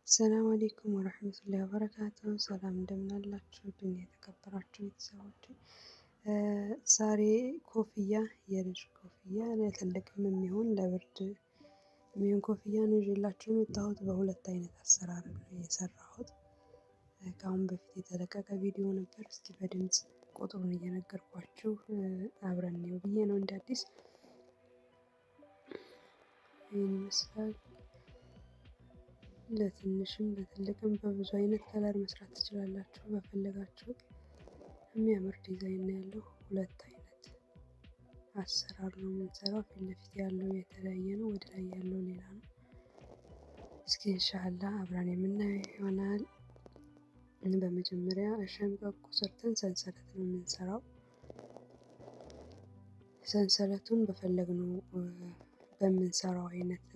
ሰላም አለይኩም ወራህመቱላሂ ወበረካቱ። ሰላም እንደምን አላችሁ? ድን የተከበራችሁ ቤተሰቦች ዛሬ ኮፍያ የልጅ ኮፍያ ለትልቅም የሚሆን ለብርድ የሚሆን ኮፍያ ነው ይዤላችሁ የመጣሁት። በሁለት አይነት አሰራር ነው የሰራሁት። ከአሁን በፊት የተለቀቀ ቪዲዮ ነበር። እስኪ በድምጽ ቁጥሩን እየነገርኳችሁ አብረን ነው ብዬ ነው እንደ አዲስ ይህን ይመስላል። ለትንሽም ለትልቅም በብዙ አይነት ከለር መስራት ትችላላችሁ በፈለጋችሁ። የሚያምር ዲዛይን ነው ያለው። ሁለት አይነት አሰራር ነው የምንሰራው። ፊት ለፊት ያለው የተለያየ ነው፣ ወደ ላይ ያለው ሌላ ነው። እስኪ ኢንሻአላህ አብረን የምናየው ይሆናል። በመጀመሪያ ሸምቀቆ ሰርተን ሰንሰለት ነው የምንሰራው። ሰንሰለቱን በፈለግነው በምንሰራው አይነት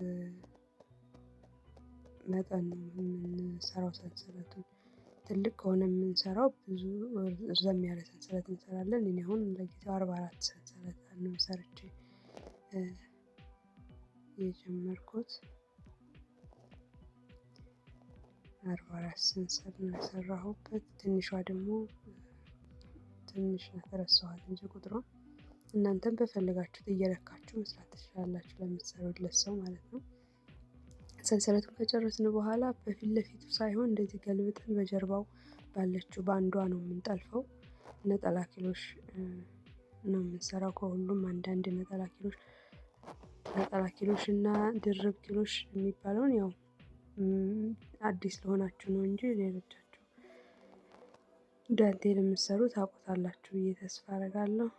መጠን ነው የምንሰራው። ሰንሰለቱን ትልቅ ከሆነ የምንሰራው ብዙ እርዘም ያለ ሰንሰለት እንሰራለን። እኔ አሁን ለጊዜው 44 ሰንሰለት ነው ሰርቼ የጀመርኩት። 44 ሰንሰለት ነው የሰራሁበት። ትንሿ ደግሞ ትንሽ ረሳኋት እንጂ ቁጥሯን እናንተም በፈለጋችሁት እየለካችሁ መስራት ትችላላችሁ፣ ለምትሰሩለት ሰው ማለት ነው። ሰንሰለቱን ከጨረስን በኋላ በፊት ለፊቱ ሳይሆን እንደዚህ ገልብጠን በጀርባው ባለችው በአንዷ ነው የምንጠልፈው። ነጠላ ኪሎሽ ነው የምንሰራው። ከሁሉም አንዳንድ ነጠላ ኪሎሽ እና ድርብ ኪሎሽ የሚባለውን ያው አዲስ ለሆናችሁ ነው እንጂ ሌሎቻችሁ ዳንቴል የምትሰሩ ታውቁታላችሁ ብዬ ተስፋ አደርጋለሁ።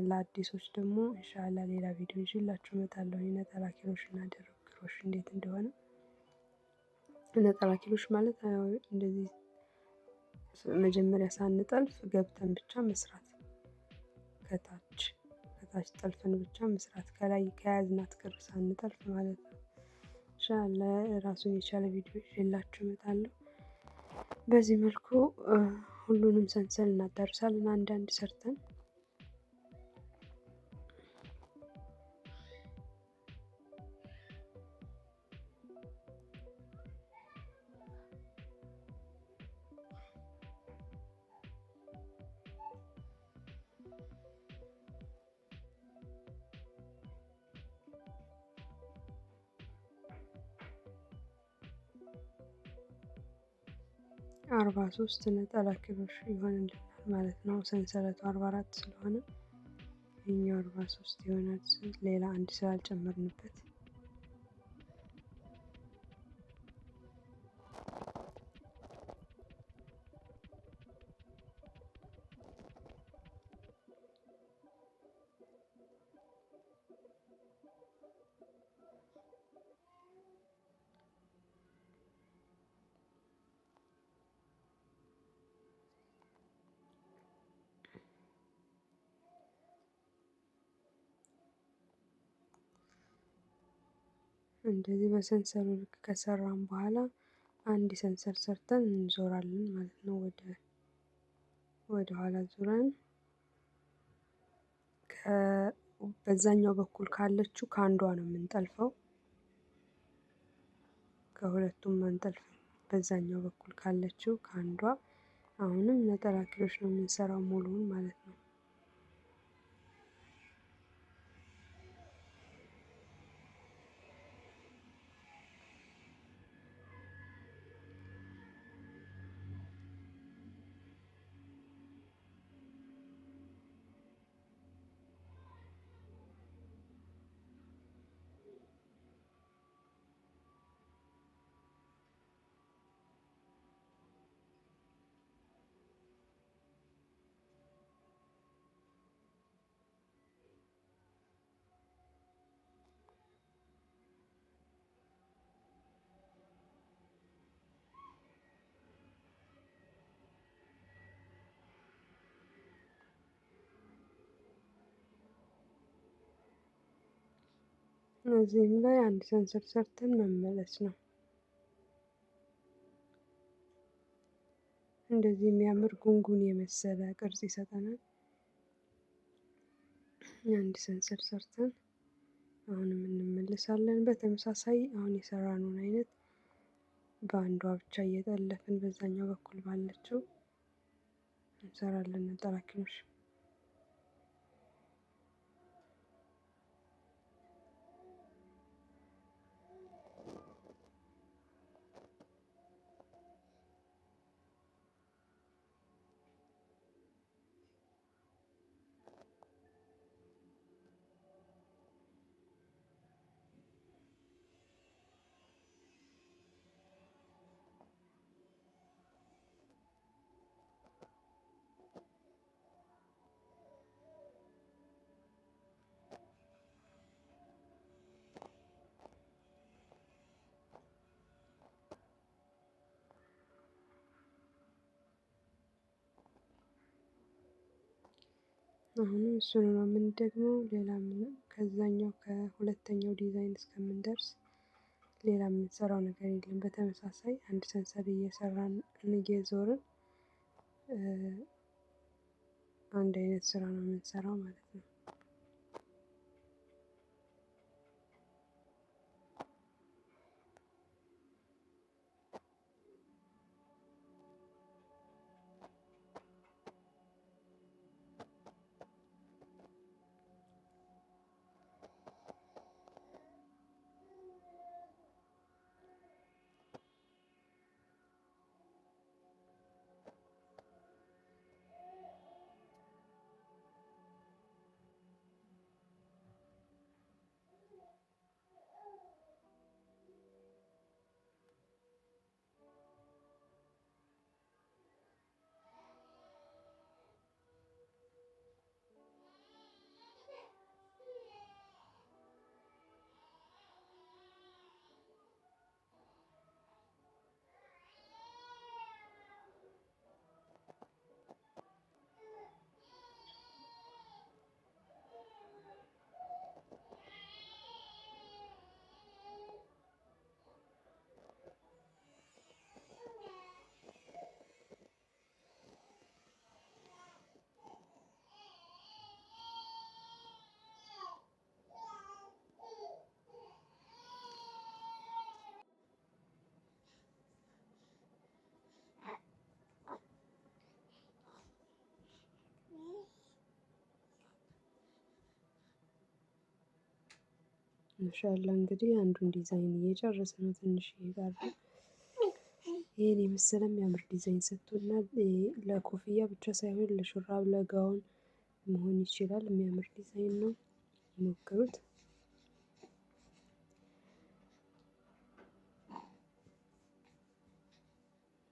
ለአዲሶች ደግሞ ኢንሻአላህ ሌላ ቪዲዮ ይዤላችሁ እመጣለሁ። ነጠላ ኪሎሽ እና ድርብ ኪሎሽ እንዴት እንደሆነ። ነጠላ ኪሎሽ ማለት እንደዚህ መጀመሪያ ሳንጠልፍ ገብተን ብቻ መስራት፣ ከታች ጠልፈን ብቻ መስራት፣ ከላይ ከያዝናት ክር ሳንጠልፍ ማለት ነው። ኢንሻአላህ ራሱን የቻለ ቪዲዮ ይዤላችሁ እመጣለሁ። በዚህ መልኩ ሁሉንም ሰንሰል እናዳርሳለን አንዳንድ ሰርተን። አርባ ሶስት ነጠላ ኪሎሽ ይሆንልናል ማለት ነው። ሰንሰለቱ 44 ስለሆነ ይሄኛው 43 ይሆናል፣ ሌላ አንድ ስላልጨመርንበት። እንደዚህ በሰንሰሉ ልክ ከሰራን በኋላ አንድ ሰንሰል ሰርተን እንዞራለን ማለት ነው። ወደ ኋላ ዙረን በዛኛው በኩል ካለችው ከአንዷ ነው የምንጠልፈው። ከሁለቱም አንጠልፍም። በዛኛው በኩል ካለችው ከአንዷ አሁንም ነጠላ ኪሎሽ ነው የምንሰራው ሙሉውን ማለት ነው። እዚህም ላይ አንድ ሰንሰል ሰርተን መመለስ ነው። እንደዚህ የሚያምር ጉንጉን የመሰለ ቅርጽ ይሰጠናል። አንድ ሰንሰል ሰርተን አሁንም እንመለሳለን። በተመሳሳይ አሁን የሰራነውን አይነት በአንዷ ብቻ እየጠለፍን በዛኛው በኩል ባለችው እንሰራለን ነጠላ ኪሮሽ። አሁንም እሱን ነው የምንደግመው። ሌላ ምንም ከዛኛው ከሁለተኛው ዲዛይን እስከምንደርስ ሌላ የምንሰራው ነገር የለም። በተመሳሳይ አንድ ሰንሰል እየሰራን እየዞርን አንድ አይነት ስራ ነው የምንሰራው ማለት ነው። ማሻአላ እንግዲህ አንዱን ዲዛይን እየጨረስን ነው። ትንሽ እየቀረ ይሄን የመሰለ የሚያምር ዲዛይን ሰጥቶናል። ለኮፍያ ብቻ ሳይሆን ለሹራብ ለጋውን መሆን ይችላል። የሚያምር ዲዛይን ነው። ሞክሩት።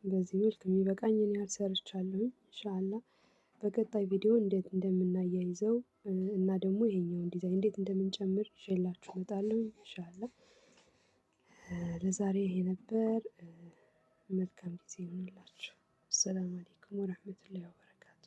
በዚህ መልክ የሚበቃኝን ያህል ሰርቻለሁ። ኢንሻአላህ በቀጣይ ቪዲዮ እንዴት እንደምናያይዘው እና ደግሞ ይሄኛውን ዲዛይን እንዴት እንደምንጨምር ይዤላችሁ እመጣለሁ ኢንሻአላህ። ለዛሬ ይሄ ነበር። መልካም ጊዜ ይሁንላችሁ። አሰላሙ አለይኩም ወራህመቱላሂ ወበረካቱ።